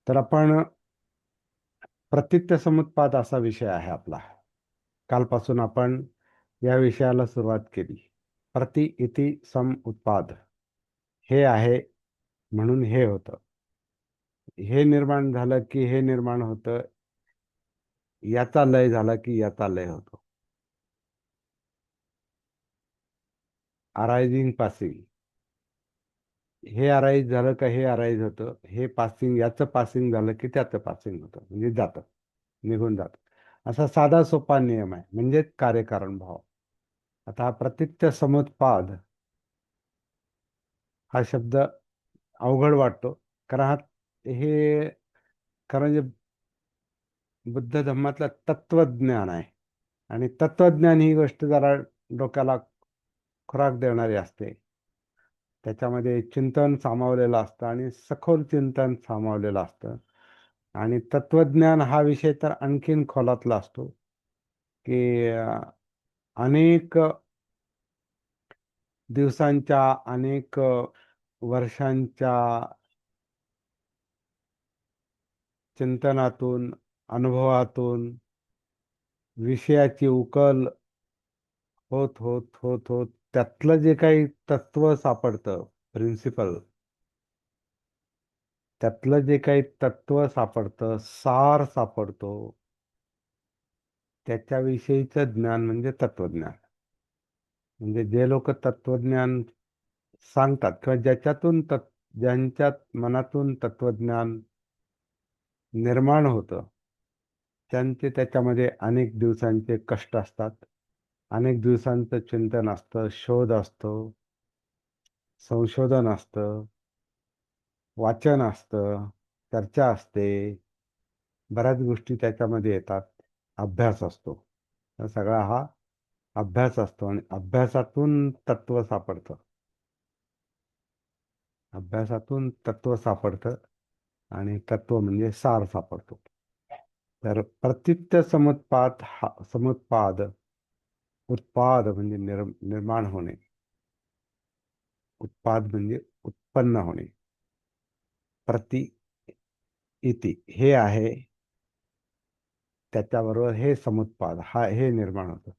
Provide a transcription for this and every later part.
तर आपण प्रतीत्य समुत्पाद असा विषय आहे आपला. कालपासून आपण या विषयाला सुरुवात केली. प्रति इति सम उत्पाद हे आहे म्हणून हे होतं. हे निर्माण झालं की हे निर्माण होतं. याचा लय झाला की याचा लय होतो. Arising passing. हे अराईज झालं का हे अराईज होतं. हे पासिंग, याचं पासिंग झालं की त्याचं पासिंग होतं, म्हणजे जातं, निघून जातं. असा साधा सोपा नियम आहे, म्हणजे कार्यकारण भाव. आता हा प्रतीत्य समुत्पाद हा शब्द अवघड वाटतो, कारण हे कारण जे बुद्ध धर्मातलं तत्वज्ञान आहे, आणि तत्वज्ञान ही गोष्ट जरा डोक्याला खुराक देणारी असते. त्याच्यामध्ये चिंतन सामावलेलं असतं आणि सखोल चिंतन सामावलेलं असतं. आणि तत्वज्ञान हा विषय तर आणखीन खोलातला असतो, की अनेक दिवसांच्या, अनेक वर्षांच्या चिंतनातून, अनुभवातून विषयाची उकल होत होत होत होत त्यातलं जे काही तत्व सापडतं, प्रिन्सिपल, त्यातलं जे काही तत्व सापडतं, सार सापडतो, त्याच्याविषयीचं ज्ञान म्हणजे तत्वज्ञान. म्हणजे जे लोक तत्वज्ञान सांगतात किंवा ज्यांच्या मनातून तत्वज्ञान निर्माण होतं, त्यांचे त्याच्यामध्ये अनेक दिवसांचे कष्ट असतात, अनेक दिवसांचं चिंतन असतं, शोध असतो, संशोधन असतं, वाचन असतं, चर्चा असते, बऱ्याच गोष्टी त्याच्यामध्ये येतात, अभ्यास असतो. तर सगळा हा अभ्यास असतो, आणि अभ्यासातून तत्व सापडतं. अभ्यासातून तत्व सापडतं, आणि तत्व म्हणजे सार सापडतो. तर प्रतीत्य समुत्पाद, उत्पाद म्हणजे निर्माण होणे, उत्पाद म्हणजे उत्पन्न होणे. प्रति इति हे आहे, त्याच्याबरोबर हे समुत्पाद हे निर्माण होतं.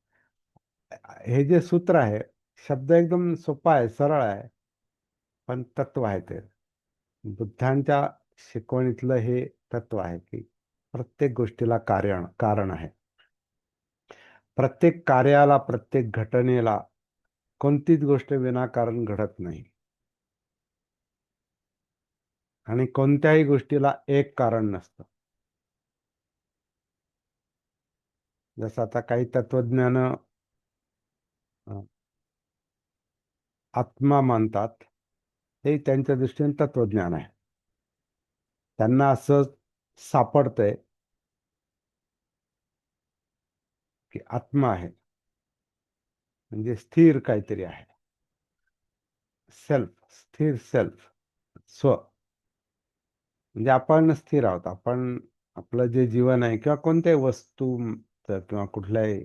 हे जे सूत्र आहे, शब्द एकदम सोपा आहे, सरळ आहे, पण तत्व आहे ते. बुद्धांच्या शिकवणीतलं हे तत्व आहे, की प्रत्येक गोष्टीला कारण आहे. प्रत्येक कार्याला, प्रत्येक घटनेला कोणतीच गोष्ट विनाकारण घडत नाही, आणि कोणत्याही गोष्टीला एक कारण नसतं. जसं आता काही तत्वज्ञान आत्मा मानतात, हे त्यांच्या दृष्टीने तत्वज्ञान आहे. त्यांना असं सापडतंय की आत्मा आहे म्हणजे स्थिर काहीतरी आहे, सेल्फ, स्थिर सेल्फ, स्व. म्हणजे आपण स्थिर आहोत. आपण, आपलं जे जीवन आहे किंवा कोणत्याही वस्तूचं किंवा कुठल्याही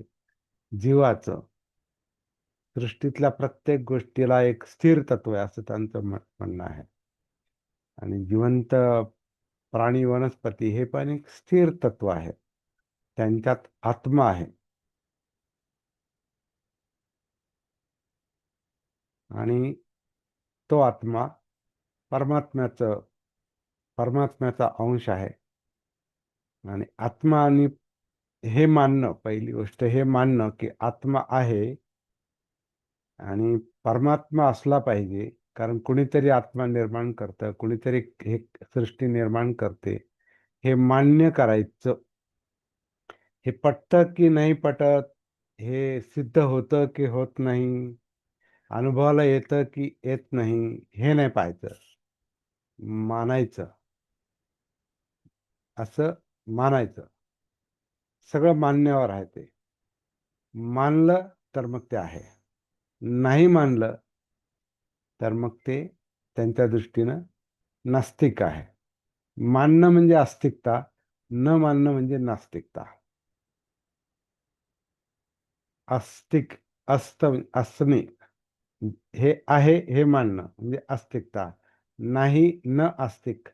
जीवाचं, सृष्टीतल्या प्रत्येक गोष्टीला एक स्थिर तत्व आहे, असं त्यांचं म्हणणं आहे. आणि जिवंत प्राणी, वनस्पती हे पण एक स्थिर तत्व आहे, त्यांच्यात आत्मा आहे. आणि तो आत्मा परमात्म्याचं परमात्म्याचा अंश आहे. आणि आत्मा, आणि हे मानणं, पहिली गोष्ट हे मानणं की आत्मा आहे आणि परमात्मा असला पाहिजे, कारण कुणीतरी आत्मा निर्माण करतं, कुणीतरी हे सृष्टी निर्माण करते, हे मान्य करायचं. हे पटतं की नाही पटत, हे सिद्ध होतं की होत नाही, अनुभवाला येतं की येत नाही, हे नाही पाहायचं, मानायचं. असं मानायचं, सगळं मान्यवर आहे ते. मानलं तर मग ते आहे, नाही मानलं तर मग ते त्यांच्या दृष्टीनं नास्तिक आहे. मानणं म्हणजे आस्तिकता, न मानणं म्हणजे नास्तिकता. आस्तिक, असणे, हे आहे हे मानणं म्हणजे आस्तिकता, नाही न आस्तिक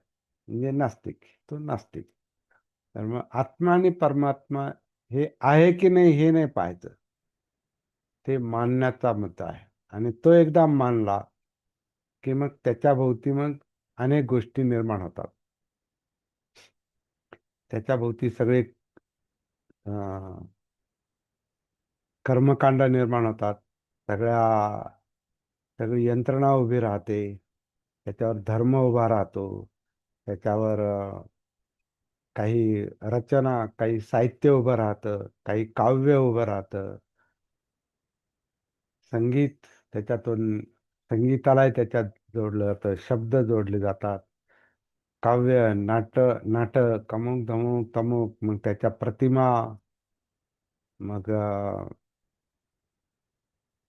म्हणजे नास्तिक, तो नास्तिक. तर मग आत्मा आणि परमात्मा हे आहे की नाही हे नाही पाहायचं, ते मानण्याचा मुद्दा आहे. आणि तो एकदा मानला की मग त्याच्या भोवती मग अनेक गोष्टी निर्माण होतात. त्याच्या भोवती सगळे अं, कर्मकांड निर्माण होतात. सगळ्या सगळी यंत्रणा उभी राहते. त्याच्यावर धर्म उभा राहतो. त्याच्यावर काही रचना, काही साहित्य उभं राहतं, काही काव्य उभं राहतं, संगीत त्याच्यातून, संगीतालाही त्याच्यात जोडलं जातं, शब्द जोडले जातात, काव्य, नाटक अमुक धमुक तमुक, मग त्याच्या प्रतिमा, मग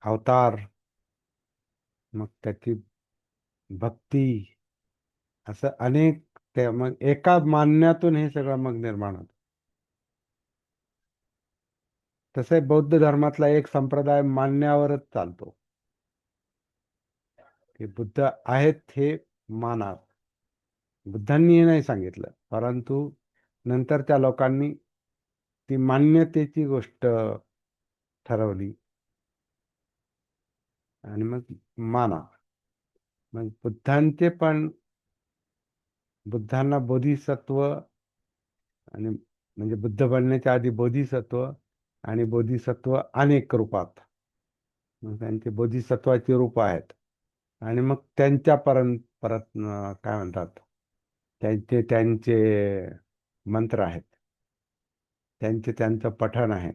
अवतार, मग त्याची भक्ती, असं अनेक, ते मग एका मानण्यातून हे सगळं मग निर्माण होतं. तसे बौद्ध धर्मातला एक संप्रदाय मानण्यावरच चालतो, की बुद्ध आहेत हे माना. बुद्धांनी हे नाही सांगितलं, परंतु नंतर त्या लोकांनी ती मान्यतेची गोष्ट ठरवली आणि मग माना. मग बुद्धांचे पण, बुद्धांना बोधिसत्व, आणि म्हणजे बुद्ध बनण्याच्या आधी बोधिसत्व, आणि बोधिसत्व अनेक रूपात, मग त्यांचे बोधिसत्वाची रूप आहेत. आणि मग त्यांच्यापर्यंत परत काय म्हणतात, त्यांचे त्यांचे मंत्र आहेत, त्यांचे त्यांचं पठण आहे,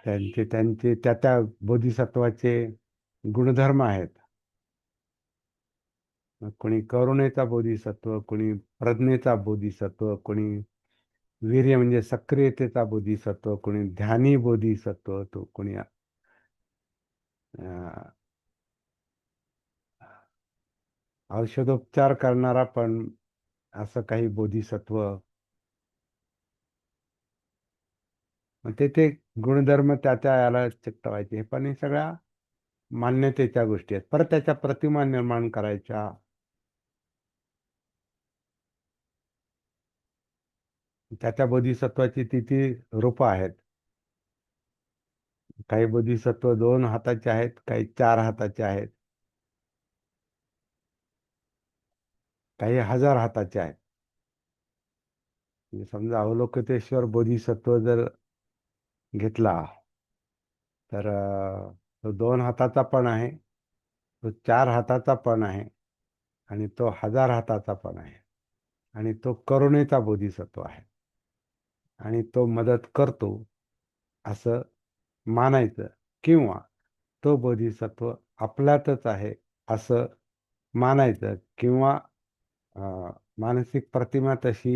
त्यांचे त्यांचे त्या त्या बोधिसत्वाचे गुणधर्म आहेत. मग कोणी करुणेचा बोधिसत्व, कोणी प्रज्ञेचा बोधिसत्व, कोणी वीर्य म्हणजे सक्रियतेचा बोधिसत्व, कोणी ध्यानी बोधिसत्व, तो कोणी अं, औषधोपचार करणारा पण असं काही बोधिसत्व. मग ते गुणधर्म त्या त्या याला चिकटवायचे. पण हे सगळ्या मान्यतेच्या गोष्टी आहेत. परत त्याच्या प्रतिमा निर्माण करायच्या. त्याच्या बोधिसत्वाची ती रूपं आहेत. काही बोधिसत्व 2 हाताचे आहेत, काही 4 हाताचे आहेत, काही 1000 हाताचे आहेत. म्हणजे समजा अवलोकितेश्वर बोधिसत्व जर घेतला, तर तो 2 हाताचा पण आहे, तो 4 हाताचा पण आहे, आणि तो 1000 हाताचा पण आहे. आणि तो करुणेचा बोधिसत्व आहे, आणि तो मदत करतो असं मानायचं, किंवा तो बोधिसत्व आपल्यातच आहे असं मानायचं, किंवा मानसिक प्रतिमा तशी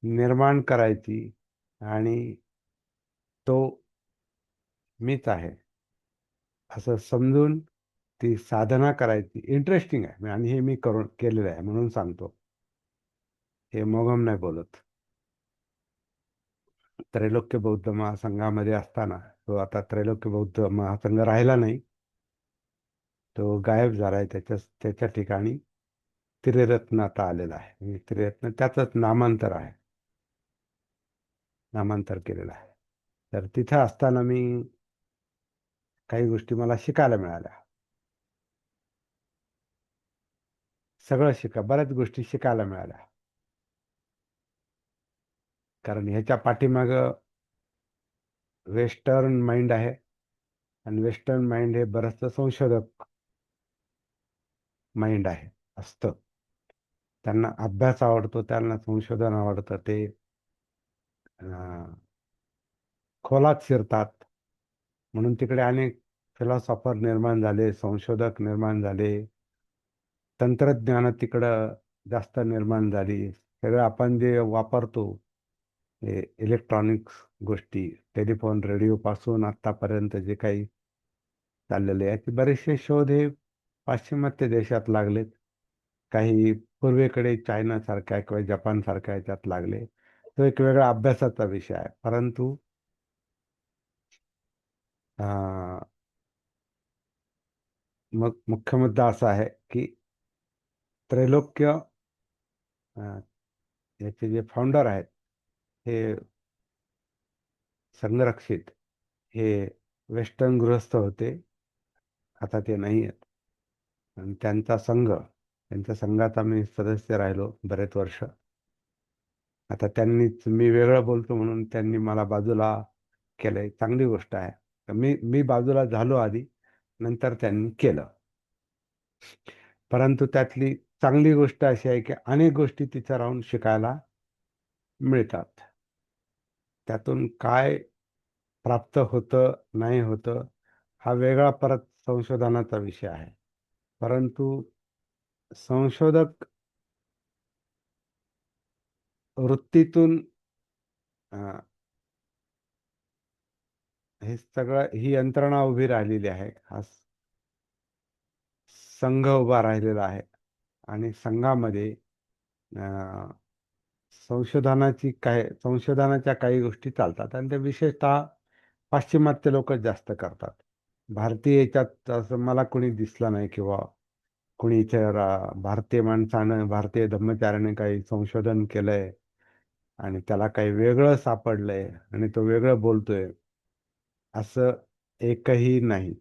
निर्माण करायची, आणि तो मीच आहे असं समजून ती साधना करायची. इंटरेस्टिंग आहे, आणि हे मी करून केलेलं आहे म्हणून सांगतो. हे मोगम नाही बोलत. त्रैलोक्य बौद्ध महासंघामध्ये असताना, तो आता त्रैलोक्य बौद्ध महासंघ राहिला नाही, तो गायब झालाय. त्याच्या ठिकाणी त्रिरत्न आता आलेला आहे. म्हणजे त्रिरत्न त्याचंच नामांतर आहे, नामांतर केलेलं आहे. तर तिथं असताना मी काही गोष्टी मला शिकायला मिळाल्या. बऱ्याच गोष्टी शिकायला मिळाल्या. कारण ह्याच्या पाठीमागं वेस्टर्न माइंड आहे, आणि वेस्टर्न माइंड हे बरंचसं संशोधक माइंड आहे, असतं. त्यांना अभ्यास आवडतो, त्यांना संशोधन आवडतं. ते अं, खोलात शिरतात. म्हणून तिकडे अनेक फिलॉसॉफर निर्माण झाले, संशोधक निर्माण झाले, तंत्रज्ञान तिकडं जास्त निर्माण झाली. सगळं आपण जे वापरतो, हे इलेक्ट्रॉनिक्स गोष्टी, टेलिफोन, रेडिओ पासून आत्तापर्यंत जे काही चाललेले आहे, ते बरेचसे शोध हे पाश्चिमात्य देशात लागलेत. काही पूर्वेकडे चायनासारख्या किंवा जपानसारख्या याच्यात लागले. तो एक वेगळा अभ्यासाचा विषय आहे. परंतु अं, मग मुख्य मुद्दा असा आहे की त्रैलोक्य याचे जे फाउंडर आहेत हे संरक्षित हे वेस्टर्न गृहस्थ होते. आता ते नाही आहेत. आणि त्यांच्या संघात आम्ही सदस्य राहिलो बरेच वर्ष. आता त्यांनीच, मी वेगळं बोलतो म्हणून त्यांनी मला बाजूला केलंय, चांगली गोष्ट आहे. मी मी बाजूला झालो आधी, नंतर त्यांनी केलं. परंतु त्यातली चांगली गोष्ट अशी आहे की अनेक गोष्टी तिथं राहून शिकायला मिळतात. त्यातून काय प्राप्त होतं नाही होतं हा वेगळा परत संशोधनाचा विषय आहे. परंतु संशोधक वृत्तीतून अ, हे सगळं, ही यंत्रणा उभी राहिलेली आहे. हा संघ उभा राहिलेला आहे. आणि संघामध्ये अ, संशोधनाच्या काही गोष्टी चालतात आणि ते विशेषतः पाश्चिमात्य लोक जास्त करतात. भारतीय याच्यात असं मला कोणी दिसलं नाही किंवा कोणी इथे भारतीय माणसानं, भारतीय धर्मचार्याने काही संशोधन केलंय आणि त्याला काही वेगळं सापडलंय आणि तो वेगळं बोलतोय, असं एकही नाही.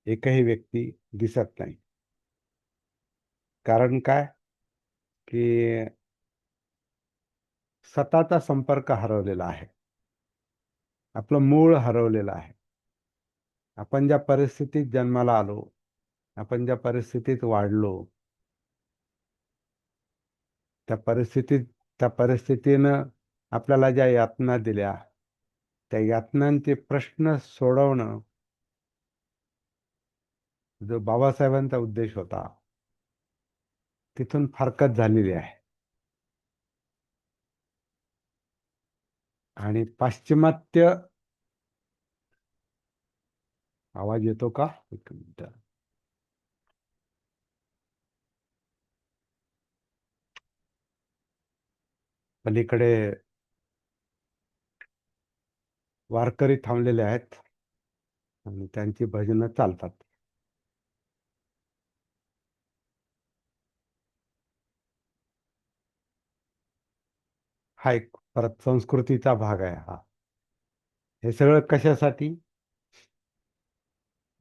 एकही व्यक्ती दिसत नाही. कारण काय, की स्वतःचा संपर्क हरवलेला आहे. आपलं मूळ हरवलेलं आहे. आपण ज्या परिस्थितीत जन्माला आलो, आपण ज्या परिस्थितीत वाढलो, त्या परिस्थितीत त्या परिस्थितीनं आपल्याला ज्या यातना दिल्या, त्या यातनांचे प्रश्न सोडवणं, जो बाबासाहेबांचा उद्देश होता, तिथून फारकत झालेली आहे. आणि पाश्चिमात्य, आवाज येतो का? एक मिनिट. पलीकडे वारकरी थांबलेले आहेत आणि त्यांची भजनं चालतात. हा एक परत संस्कृतीचा भाग आहे हा. हे सगळं कशासाठी?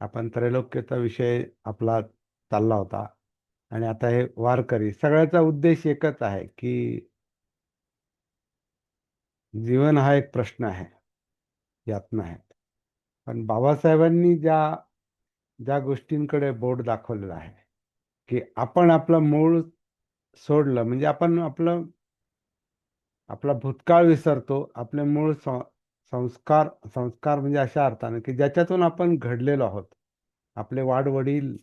आपण त्रैलोक्याचा विषय आपला चालला होता आणि आता हे वारकरी, सगळ्याचा उद्देश एकच आहे की जीवन हा एक प्रश्न आहे, यातना आहे. पण बाबासाहेबांनी ज्या ज्या गोष्टींकडे बोट दाखवलेलं आहे, की आपण आपलं मूळ सोडलं म्हणजे आपण आपला भूतकाळ विसरतो. आपले मूळ संस्कार संस्कार म्हणजे अशा अर्थाने की ज्याच्यातून आपण घडलेलो आहोत. आपले वाडवडील,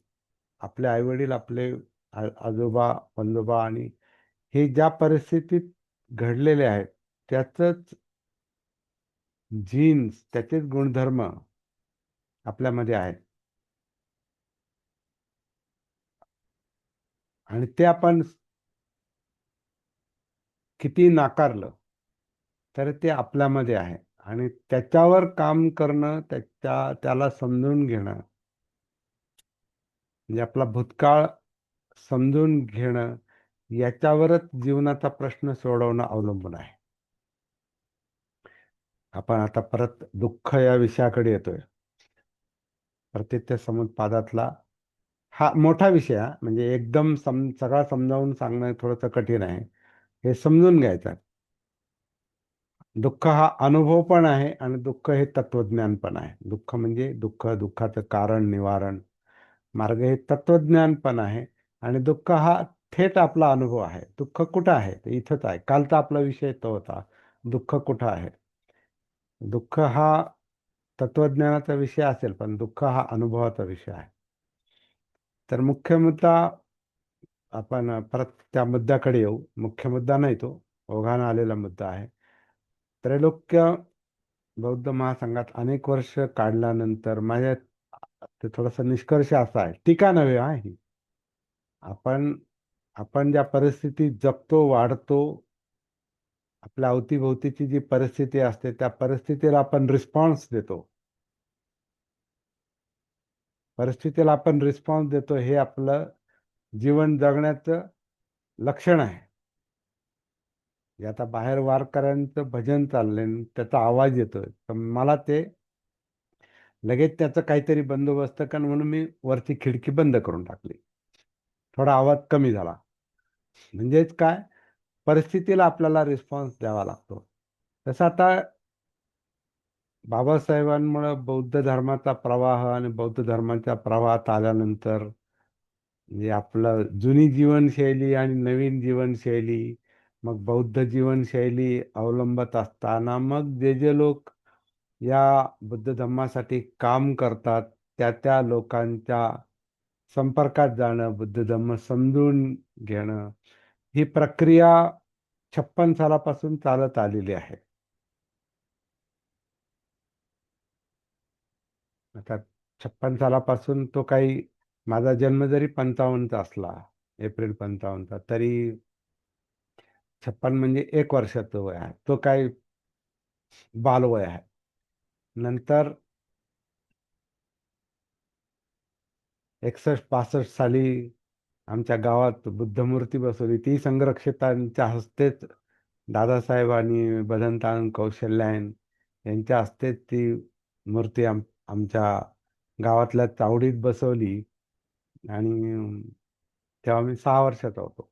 आपले आईवडील, आपले आजोबा, पणजोबा आणि हे ज्या परिस्थितीत घडलेले आहेत, त्याचंच जीन्स, त्याचेच गुणधर्म आपल्यामध्ये आहेत. आणि ते आपण किती नाकारलं तर ते आपल्यामध्ये आहे. आणि त्याच्यावर काम करणं, त्याला समजून घेणं, म्हणजे आपला भूतकाळ समजून घेणं, याच्यावरच जीवनाचा प्रश्न सोडवणं अवलंबून आहे. आपण आता परत दुःख या विषयाकडे येतोय. प्रतित्य समुत्पादातला हा मोठा विषय आहे. म्हणजे एकदम सगळा समजावून सांगणं थोडंसं कठीण आहे. हे समजून घ्यायचं. दुःख हा अनुभव पण आहे आणि दुःख हे तत्वज्ञान पण आहे. दुःख म्हणजे दुःख, दुःखाचं कारण, निवारण, मार्ग हे तत्वज्ञान पण आहे. आणि दुःख हा थेट आपला अनुभव आहे. दुःख कुठं आहे? ते इथंच आहे. कालचा आपला विषय तो होता, दुःख कुठं आहे. दुःख हा तत्वज्ञानाचा विषय असेल, पण दुःख हा अनुभवाचा विषय आहे. तर मुख्य मुद्दा, आपण परत त्या मुद्द्याकडे येऊ. मुख्य मुद्दा नाही तो, ओघानं आलेला मुद्दा आहे. त्रैलोक्य बौद्ध महासंघात अनेक वर्ष काढल्यानंतर माझ्या ते थोडासा निष्कर्ष असा आहे, टीका नव्हे हा ही. आपण आपण ज्या परिस्थितीत जगतो, वाढतो, आपल्या अवतीभोवतीची जी परिस्थिती असते, त्या परिस्थितीला आपण रिस्पॉन्स देतो. परिस्थितीला आपण रिस्पॉन्स देतो, हे आपलं जीवन जगण्याचं लक्षण आहे. जे आता बाहेर वारकऱ्यांचं भजन चाललंय आणि त्याचा आवाज येतोय, तर मला ते लगेच त्याचं काहीतरी बंदोबस्त कर म्हणून मी वरची खिडकी बंद करून टाकली. थोडा आवाज कमी झाला. म्हणजेच काय, परिस्थितीला आपल्याला रिस्पॉन्स द्यावा लागतो. तसं आता बाबासाहेबांमुळे बौद्ध धर्माचा प्रवाह आणि बौद्ध धर्माच्या प्रवाहात आल्यानंतर म्हणजे आपलं जुनी जीवनशैली आणि नवीन जीवनशैली, मग बौद्ध जीवनशैली अवलंबत असताना मग जे जे लोक या बुद्ध धम्मासाठी काम करतात, त्या त्या लोकांच्या संपर्कात जाणं, बुद्ध धम्म समजून घेणं, ही प्रक्रिया 56 सालापासून चालत आलेली आहे. आता 56 सालापासून तो काही, माझा जन्म जरी 55चा असला, एप्रिल 55चा, तरी 56 म्हणजे 1 वर्षाचं वय आहे. तो काही बालवय आहे. नंतर 61-62 साली आमच्या गावात बुद्धमूर्ती बसवली. ती संरक्षितांच्या हस्तेच, दादासाहेब आणि बदनताण कौशल्यायन यांच्या हस्तेच ती मूर्ती आमच्या गावातल्या चावडीत बसवली. आणि तेव्हा मी 6 वर्षाचा होतो.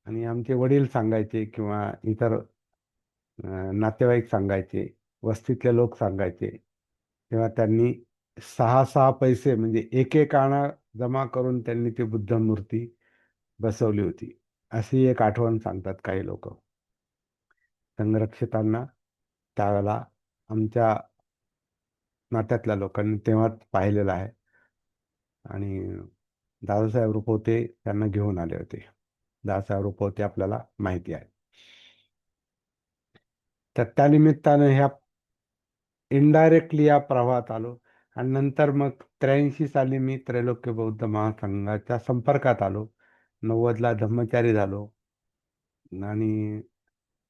आणि आमचे वडील सांगायचे किंवा इतर नातेवाईक सांगायचे, वस्तीतले लोक सांगायचे, तेव्हा त्यांनी 6 पैसे म्हणजे एक एक आणा जमा करून त्यांनी ती बुद्ध मूर्ती बसवली होती. अशी एक आठवण सांगतात काही लोक. संरक्षितांना त्यावेळेला आमच्या नात्यातल्या लोकांनी तेव्हाच पाहिलेलं आहे. आणि दादासाहेब रुपवते त्यांना घेऊन आले होते. दादासाहेब रुपवते आपल्याला माहिती आहे. तर त्या निमित्तानं ह्या इनडायरेक्टली या प्रवाहात आलो. आणि नंतर मग 83 साली मी त्रैलोक्य बौद्ध महासंघाच्या संपर्कात आलो. 90ला धम्मचारी झालो. आणि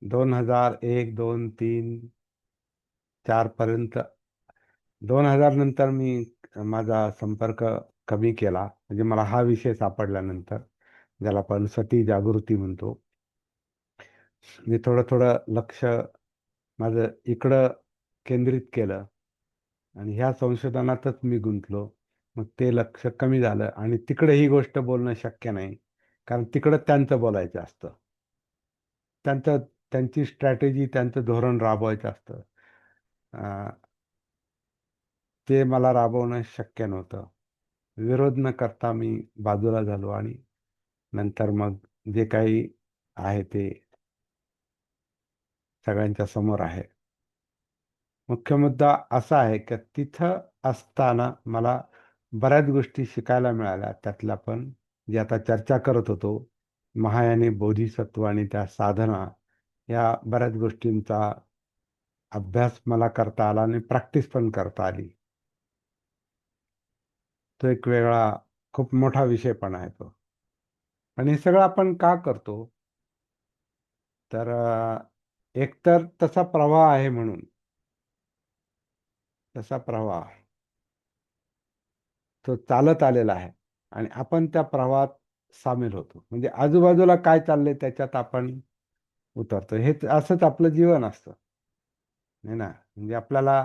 2001, 2, 3, 4 पर्यंत, 2000 नंतर मी माझा संपर्क कमी केला. म्हणजे मला हा विषय सापडल्यानंतर, ज्याला आपण सती जागृती म्हणतो, मी थोडं थोडं लक्ष माझं इकडं केंद्रित केलं आणि ह्या संशोधनातच मी गुंतलो. मग ते लक्ष कमी झालं आणि तिकडे ही गोष्ट बोलणं शक्य नाही, कारण तिकडं त्यांचं बोलायचं असतं. त्यांचं त्यांची स्ट्रॅटेजी, त्यांचं धोरण राबवायचं असतं. अं, ते मला राबवणं शक्य नव्हतं. विरोध न करता मी बाजूला झालो आणि नंतर मग जे काही आहे ते सगळ्यांच्या समोर आहे. मुख्य मुद्दा असा आहे की तिथं असताना मला बऱ्याच गोष्टी शिकायला मिळाल्या. त्यातल्या पण जे आता चर्चा करत होतो, महायानी बोधिसत्व आणि त्या साधना, या बऱ्याच गोष्टींचा अभ्यास मला करता आला आणि प्रॅक्टिस पण करता आली. तो एक वेगळा, खूप मोठा विषय पण आहे तो. आणि हे सगळं आपण का करतो? तर एकतर तसा प्रवाह आहे म्हणून. तसा प्रवाह तो चालत आलेला आहे आणि आपण त्या प्रवाहात सामील होतो. म्हणजे आजूबाजूला काय चाललंय त्याच्यात आपण उतरतो. हे असंच आपलं जीवन असतं, है ना. म्हणजे आपल्याला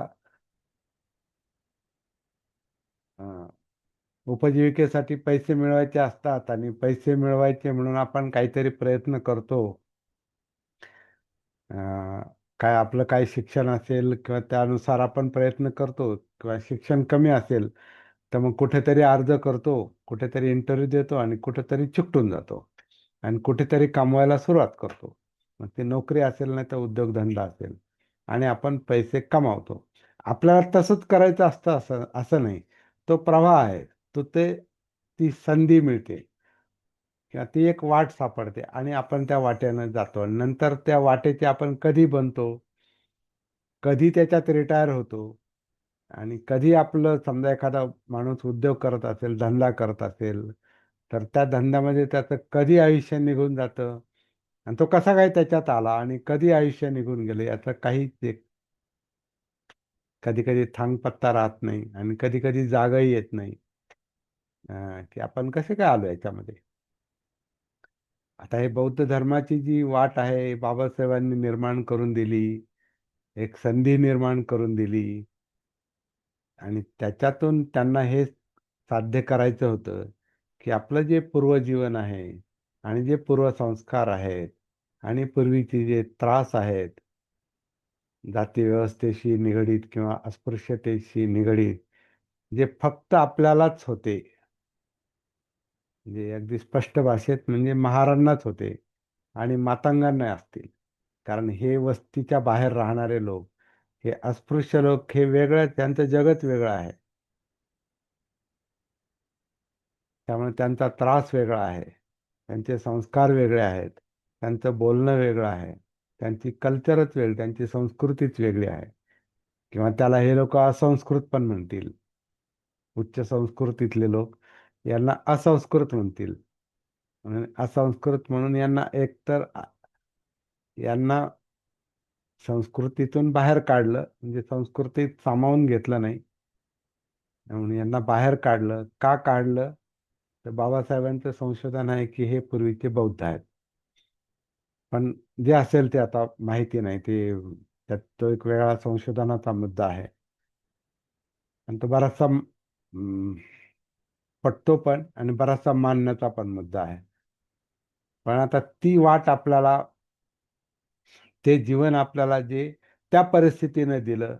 अं, उपजीविकेसाठी पैसे मिळवायचे असतात आणि पैसे मिळवायचे म्हणून आपण काहीतरी प्रयत्न करतो. काय आपलं काय शिक्षण असेल किंवा त्यानुसार आपण प्रयत्न करतो, किंवा शिक्षण कमी असेल तर मग कुठेतरी अर्ज करतो, कुठेतरी इंटरव्ह्यू देतो आणि कुठेतरी चिकटून जातो आणि कुठेतरी कमवायला सुरुवात करतो. मग ते नोकरी असेल नाही तर उद्योगधंदा असेल, आणि आपण पैसे कमावतो. आपल्याला तसंच करायचं असतं असं असं नाही. तो प्रवाह आहे. तो ती संधी मिळते किंवा ती एक वाट सापडते आणि आपण त्या वाटेनं जातो. आणि नंतर त्या वाटेचे आपण कधी बनतो, कधी त्याच्यात रिटायर होतो, आणि कधी आपलं समजा एखादा माणूस उद्योग करत असेल, धंदा करत असेल, तर त्या धंद्यामध्ये त्याचं कधी आयुष्य निघून जातं आणि तो कसा काय त्याच्यात आला आणि कधी आयुष्य निघून गेलं याचं काहीच एक, कधी कधी थांगपत्ता राहत नाही आणि कधी कधी जागाही येत नाही, की आपण कसे काय आलो याच्यामध्ये. आता हे बौद्ध धर्माची जी वाट आहे, बाबासाहेबांनी निर्माण करून दिली, एक संधी निर्माण करून दिली, आणि त्याच्यातून त्यांना हे साध्य करायचं होतं की आपलं जे पूर्वजीवन आहे आणि जे पूर्वसंस्कार आहेत आणि पूर्वीचे जे त्रास आहेत, जाती व्यवस्थेशी निगडीत किंवा अस्पृश्यतेशी निगडीत, जे फक्त आपल्यालाच होते, म्हणजे अगदी स्पष्ट भाषेत म्हणजे महारांनाच होते आणि मातंगांना असतील. कारण हे वस्तीच्या बाहेर राहणारे लोक, हे अस्पृश्य लोक, हे वेगळं, त्यांचं जगच वेगळं आहे. त्यामुळे त्यांचा त्रास वेगळा आहे, त्यांचे संस्कार वेगळे आहेत, त्यांचं बोलणं वेगळं आहे, त्यांची कल्चरच वेगळी, त्यांची संस्कृतीच वेगळी आहे. किंवा त्याला हे लोक असंस्कृत पण म्हणतील. उच्च संस्कृतीतले लोक यांना असंस्कृत म्हणतील. म्हणून असंस्कृत म्हणून यांना एकतर यांना संस्कृतीतून बाहेर काढलं, म्हणजे संस्कृतीत सामावून घेतलं नाही, म्हणून यांना बाहेर काढलं. का काढलं? तर बाबासाहेबांचं संशोधन आहे की हे पूर्वीचे बौद्ध आहेत. पण जे असेल ते आता माहिती नाही, ते त्यात तो एक वेगळा संशोधनाचा मुद्दा आहे आणि तो बराचसा पटतो पण आणि बराचसा मानण्याचा पण मुद्दा आहे. पण आता ती वाट आपल्याला, ते जीवन आपल्याला जे त्या परिस्थितीने दिलं,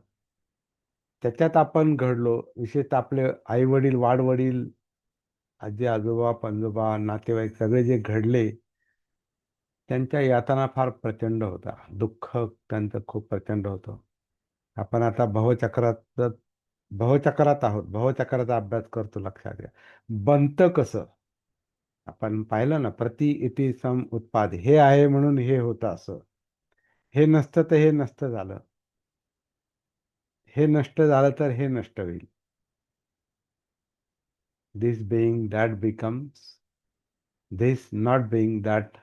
त्याच्यात आपण घडलो, विशेषतः आपले आई वडील, वाडवडील, आजी आजोबा, पणजोबा, नातेवाईक सगळे जे घडले, त्यांच्या यातना फार प्रचंड होता, दुःख त्यांचं खूप प्रचंड होतं. आपण आता भवचक्रात आहोत, भवचक्राचा अभ्यास करतो. लक्षात घ्या, बनतं कसं. आपण पाहिलं ना, प्रति इति सम उत्पाद, हे आहे म्हणून हे होतं असं. हे नसतं तर हे नसतं झालं, हे नष्ट झालं तर हे नष्ट होईल. दिस being that becomes, this not being that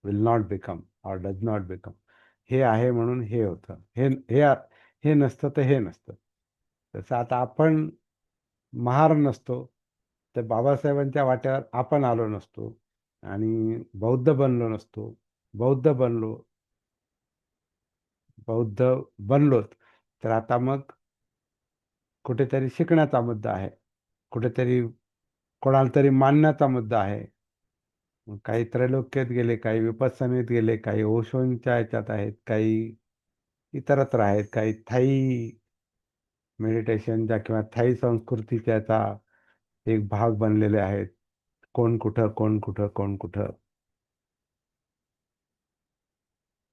will not become or does not become. हे आहे म्हणून हे होतं, हे नसतं तर हे नसतं. तसं आता आपण महार नसतो तर बाबासाहेबांच्या वाट्यावर आपण आलो नसतो आणि बौद्ध बनलो नसतो. बौद्ध बनलो बौद्ध बनलोत तर आता मग कुठेतरी शिकण्याचा मुद्दा आहे, कुठेतरी कोणाला तरी मानण्याचा मुद्दा आहे. मग काही त्रैलोक्यात गेले, काही विपස්සनेत गेले, काही ओशोंच्या ह्याच्यात आहेत, काही इतरत्र आहेत, काही थाई मेडिटेशनच्या किंवा थाई संस्कृतीच्या याचा एक भाग बनलेले आहेत. कोण कुठं, कोण कुठं, कोण कुठं,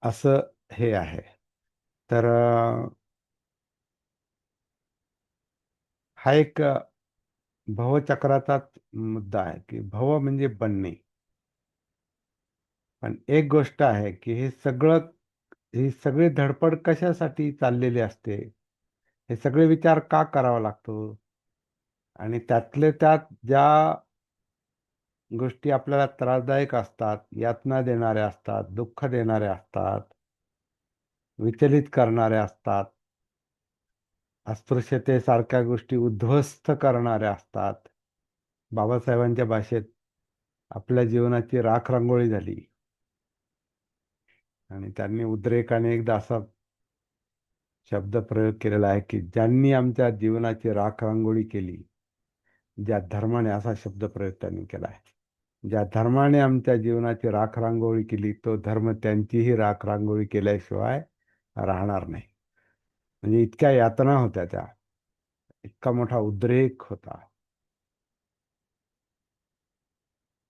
असं हे आहे. तर हा एक भवचक्राचाच मुद्दा आहे की भव म्हणजे बनणे. पण एक गोष्ट आहे की ही सगळी धडपड कशासाठी चाललेली असते, हे सगळे विचार का करावा लागतो, आणि त्यातले त्यात ज्या गोष्टी आपल्याला त्रासदायक असतात, यातना देणाऱ्या असतात, दुःख देणाऱ्या असतात, विचलित करणाऱ्या असतात, अस्पृश्यतेसारख्या गोष्टी उद्ध्वस्त करणाऱ्या असतात. बाबासाहेबांच्या भाषेत आपल्या जीवनाची राखरांगोळी झाली आणि त्यांनी उद्रेकाने एकदा असा शब्द प्रयोग केलेला आहे की ज्यांनी आमच्या जीवनाची राखरांगोळी केली, ज्या धर्माने, असा शब्द प्रयोग त्यांनी केला आहे, ज्या धर्माने आमच्या जीवनाची राखरांगोळी केली, तो धर्म त्यांचीही राखरांगोळी केल्याशिवाय राहणार नाही. म्हणजे इतक्या यातना होत्या त्या, इतका मोठा उद्रेक होता,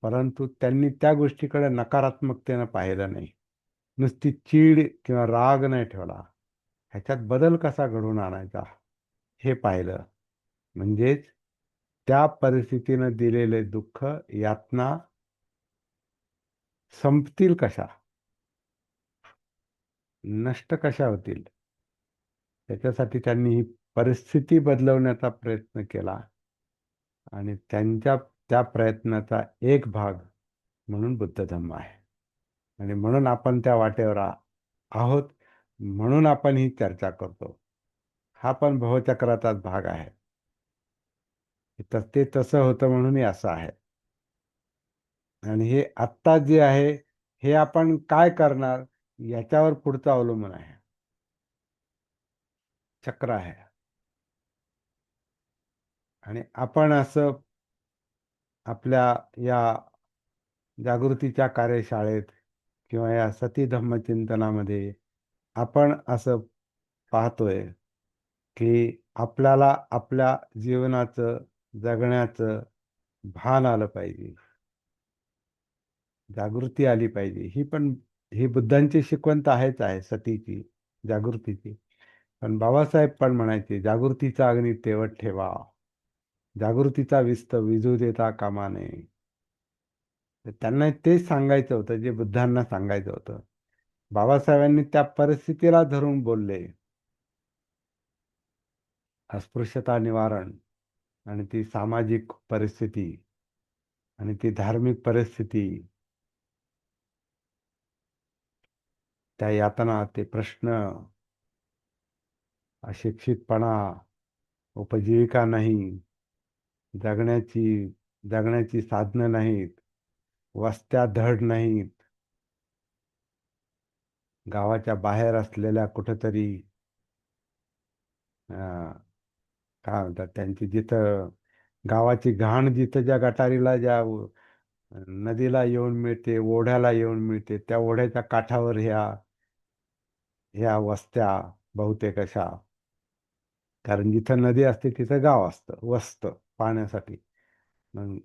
परंतु त्यांनी त्या गोष्टीकडे नकारात्मकतेनं पाहिलं नाही. नुसती चीड किंवा राग नाही ठेवला, ह्याच्यात बदल कसा घडवून आणायचा हे पाहिलं. म्हणजेच त्या परिस्थितीनं दिलेले दुःख, यातना संपतील कशा, नष्ट कशा होतील, त्याच्यासाठी त्यांनी ही परिस्थिती बदलवण्याचा प्रयत्न केला आणि त्यांच्या त्या प्रयत्नाचा एक भाग म्हणून बुद्ध धम्म आहे. आणि म्हणून आपण त्या वाटेवर आहोत, म्हणून आपण ही चर्चा करतो. हा पण भवचक्राचाच भाग आहे. तर ते तसं होतं म्हणून हे असं आहे. आणि हे आत्ता जे आहे हे आपण काय करणार याच्यावर पुढचं अवलंबून आहे. चक्र आहे. आणि आपण असं आपल्या या जागृतीच्या कार्यशाळेत किंवा या सती धम्मचिंतनामध्ये आपण असं पाहतोय की आपल्याला आपल्या जीवनाचं जगण्याचं भान आलं पाहिजे, जागृती आली पाहिजे. ही बुद्धांची शिकवण तर आहे सतीची, जागृतीची. पण बाबासाहेब पण म्हणायचे जागृतीचा अग्नी तेवत ठेवा, जागृतीचा विस्त विझू देता कामा नये. तर त्यांना तेच सांगायचं होतं जे बुद्धांना सांगायचं होतं. बाबासाहेबांनी त्या परिस्थितीला धरून बोलले. अस्पृश्यता निवारण आणि ती सामाजिक परिस्थिती आणि ती धार्मिक परिस्थिती, त्या यातना, ते प्रश्न, अशिक्षितपणा, उपजीविका नाही, जगण्याची जगण्याची साधनं नाहीत, वस्त्या धड नाहीत, गावाच्या बाहेर असलेल्या कुठंतरी अं, काय म्हणतात त्यांची जिथं गावाची घाण जिथं ज्या गटारीला नदीला येऊन मिळते, ओढ्याला येऊन मिळते, त्या ओढ्याच्या काठावर ह्या ह्या वस्त्या बहुतेक अशा. कारण जिथं नदी असते तिथं गाव असतं, वसतं पाण्यासाठी. मग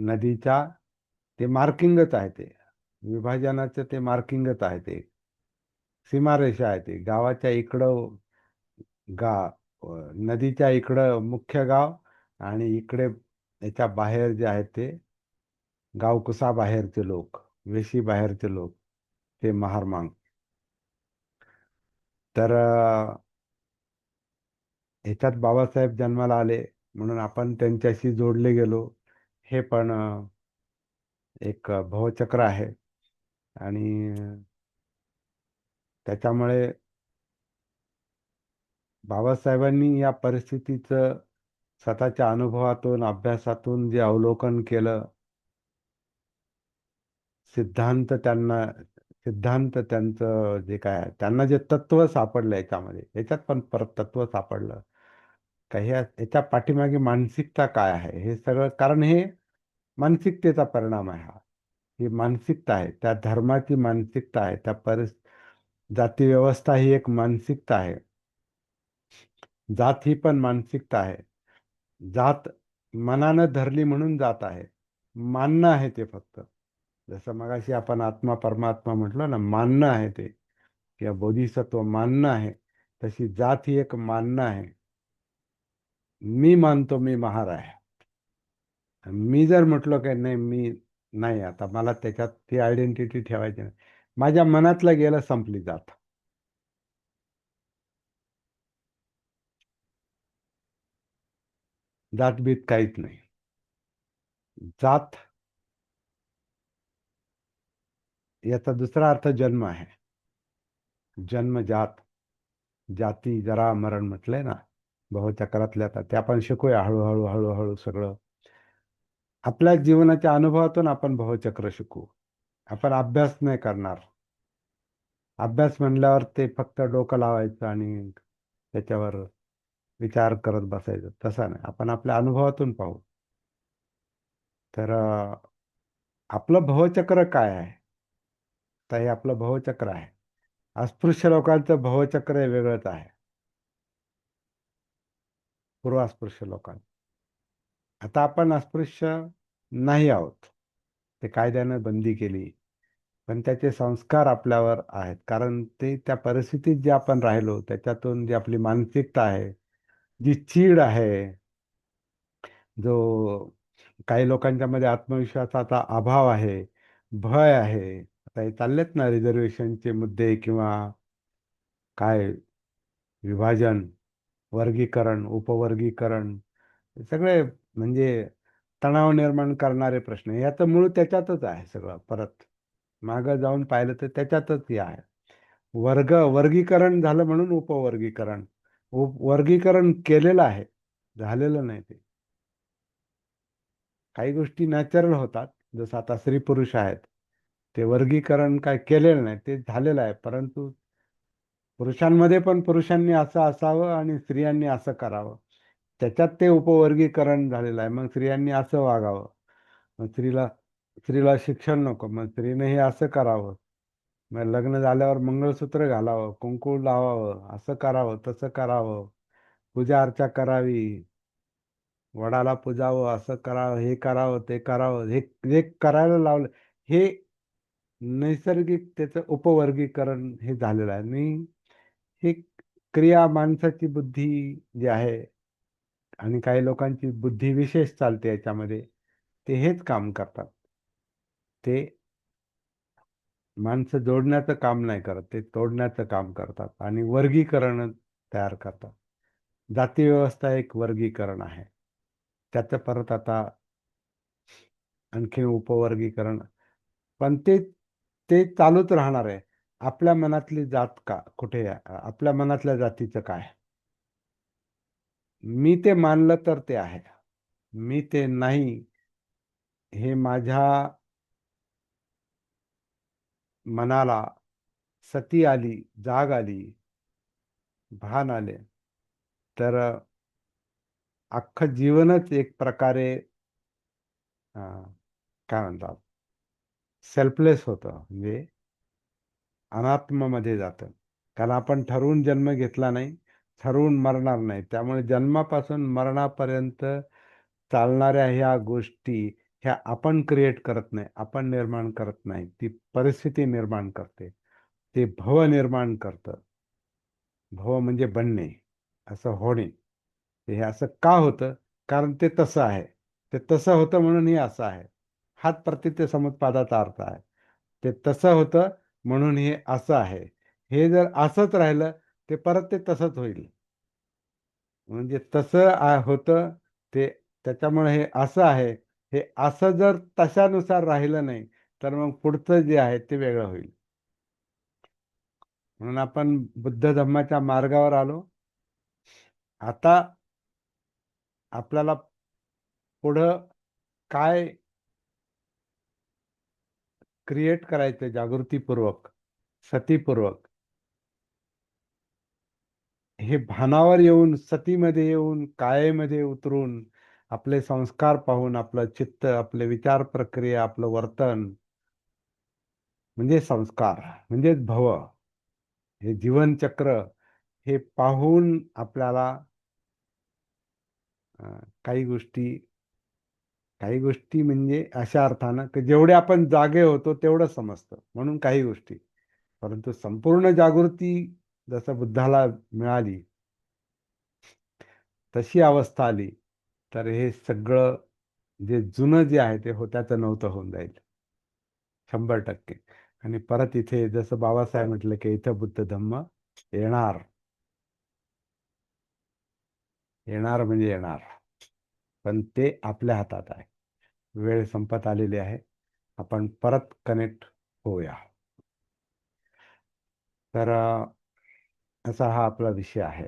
नदीच्या ते मार्किंगच आहे, ते विभाजनाचं ते मार्किंगच आहे, ते सीमारेषा आहे. ते गावाच्या इकडं गा नदीच्या इकडं मुख्य गाव आणि इकडे याच्या बाहेर जे आहे ते गावकुसा बाहेरचे लोक, वेशी बाहेरचे लोक, ते महारमांग. तर ह्याच्यात बाबासाहेब जन्माला आले म्हणून आपण त्यांच्याशी जोडले गेलो. हे पण एक भवचक्र आहे. आणि त्याच्यामुळे बाबासाहेबांनी या परिस्थितीचं स्वतःच्या अनुभवातून, अभ्यासातून जे अवलोकन केलं, सिद्धांत त्यांना सिद्धांत त्यांचं जे काय आहे, त्यांना जे तत्व सापडलं याच्यात पण परत तत्व सापडलं का याच्या पाठीमागे मानसिकता काय आहे हे सगळं. कारण हे मानसिकतेचा परिणाम आहे हा. ही मानसिकता आहे, त्या धर्माची मानसिकता आहे, जाती व्यवस्था ही एक मानसिकता आहे. जात ही पण मानसिकता आहे. जात मनानं धरली म्हणून जात आहे, मानणं आहे ते फक्त. जसं मगाशी आपण आत्मा परमात्मा म्हटलं ना, मानणं आहे ते, किंवा बोधिसत्व मानणं आहे. तशी जात ही एक मानणं आहे. मी मानतो मी महार आहे. मी जर म्हटलो की नाही, मी नाही, आता मला त्याच्यात ती आयडेंटिटी ठेवायची नाही, माझ्या मनातलं गेलं, संपली जात. जातबीत काहीच नाही. जात याचा दुसरा अर्थ जन्म आहे. जन्मजात, जाती जरा मरण म्हटलंय ना बहुचक्रातल्या. आता ते आपण शिकूया हळूहळू हळूहळू सगळं. आपल्या जीवनाच्या अनुभवातून आपण भवचक्र शिकू. आपण अभ्यास नाही करणार. अभ्यास म्हणल्यावर ते फक्त डोकं लावायचं आणि त्याच्यावर विचार करत बसायचं, तसं नाही. आपण आपल्या अनुभवातून पाहू. तर आपलं भवचक्र काय आहे? तर हे आपलं भवचक्र आहे. अस्पृश्य लोकांचं भवचक्र वेगळंच आहे, पूर्वास्पृश्य लोकांचं. आता आपण अस्पृश्य नाही आहोत, ते कायद्यानं बंदी केली. पण त्याचे संस्कार आपल्यावर आहेत, कारण ते त्या परिस्थितीत जे आपण राहिलो त्याच्यातून जी आपली मानसिकता आहे, जी चीड आहे, जो काही लोकांच्या मध्ये आत्मविश्वासाचा अभाव आहे, भय आहे. आता हे चाललेत ना रिझर्वेशनचे मुद्दे किंवा काय विभाजन, वर्गीकरण, उपवर्गीकरण, हे सगळे म्हणजे तणाव निर्माण करणारे प्रश्न. याचं मूळ त्याच्यातच आहे सगळं. परत मागं जाऊन पाहिलं तर त्याच्यातच हे आहे. वर्गीकरण झालं म्हणून उपवर्गीकरण. वर्गीकरण केलेलं आहे, झालेलं नाही ते. काही गोष्टी नॅचरल होतात, जसं आता स्त्री पुरुष आहेत, ते वर्गीकरण काय केलेलं नाही, ते झालेलं आहे. परंतु पुरुषांमध्ये पण पुरुषांनी असं असावं आणि स्त्रियांनी असं करावं, त्याच्यात ते उपवर्गीकरण झालेलं आहे. मग स्त्रियांनी असं वागावं, मग स्त्रीला शिक्षण नको, मग स्त्रीने हे असं करावं, मग लग्न झाल्यावर मंगळसूत्र घालावं, कुंकू लावावं, असं करावं, तसं करावं, पूजा अर्चा करावी, वडाला पुजावं, असं करावं, हे करावं, ते करावं, हे जे करायला लावलं, हे नैसर्गिक त्याचं उपवर्गीकरण हे झालेलं आहे. आणि ही क्रिया माणसाची बुद्धी जी आहे, आणि काही लोकांची बुद्धी विशेष चालते याच्यामध्ये, ते हेच काम करतात. ते माणसं जोडण्याचं काम नाही करत, ते तोडण्याचं काम करतात आणि वर्गीकरण तयार करतात. जाती व्यवस्था एक वर्गीकरण आहे. त्याचं परत आता आणखी उपवर्गीकरण, पण ते चालूच राहणार आहे. आपल्या मनातली जात का कुठे आहे? आपल्या मनातल्या जातीचं काय? मी ते मानलं तर ते आहे, मी ते नाही, हे माझ्या मनाला सती आली, जाग आली, भान आले, तर अख्खं जीवनच एक प्रकारे काय म्हणतात, सेल्फलेस होतं, म्हणजे अनात्मामध्ये जातं. कारण आपण ठरवून जन्म घेतला नाही, ठरवून मरणार नाही. त्यामुळे जन्मापासून मरणापर्यंत चालणाऱ्या ह्या गोष्टी, ह्या आपण क्रिएट करत नाही, आपण निर्माण करत नाही, ती परिस्थिती निर्माण करते, ते भव निर्माण करतं. भव म्हणजे बनणे, असं होणे. हे असं का होतं? कारण ते तसं आहे. ते तसं होतं म्हणून हे असं आहे. हाच प्रतीच्या समुत्पादाचा अर्थ आहे. ते तसं होतं म्हणून हे असं आहे. हे जर असंच राहिलं, ते परत ते तसंच होईल. म्हणजे तसं होतं ते, त्याच्यामुळे हे असं आहे. हे असं जर तशानुसार राहिलं नाही, तर मग पुढचं जे आहे ते वेगळं होईल. म्हणून आपण बुद्ध धम्माच्या मार्गावर आलो. आता आपल्याला पुढं काय क्रिएट करायचं, जागृतीपूर्वक, सतीपूर्वक, हे भानावर येऊन, सतीमध्ये येऊन, कायेमध्ये उतरून, आपले संस्कार पाहून, आपलं चित्त, आपले विचार प्रक्रिया, आपलं वर्तन, म्हणजे संस्कार, म्हणजेच भव, हे जीवनचक्र, हे पाहून आपल्याला काही गोष्टी, काही गोष्टी म्हणजे अशा अर्थानं की जेवढे आपण जागे होतो तेवढं समजतं, म्हणून काही गोष्टी. परंतु संपूर्ण जागृती जसं बुद्धाला मिळाली, तशी अवस्था आली, तर हे सगळं जे जुनं जे आहे ते होत्याचं नव्हतं होऊन जाईल, 100%. आणि परत इथे जसं बाबासाहेब म्हटलं की इथं बुद्ध धम्म येणार, येणार म्हणजे येणार. पण ते आपल्या हातात आहे. वेळ संपत आलेली आहे. आपण परत कनेक्ट होऊया. तर असा हा आपला विषय आहे.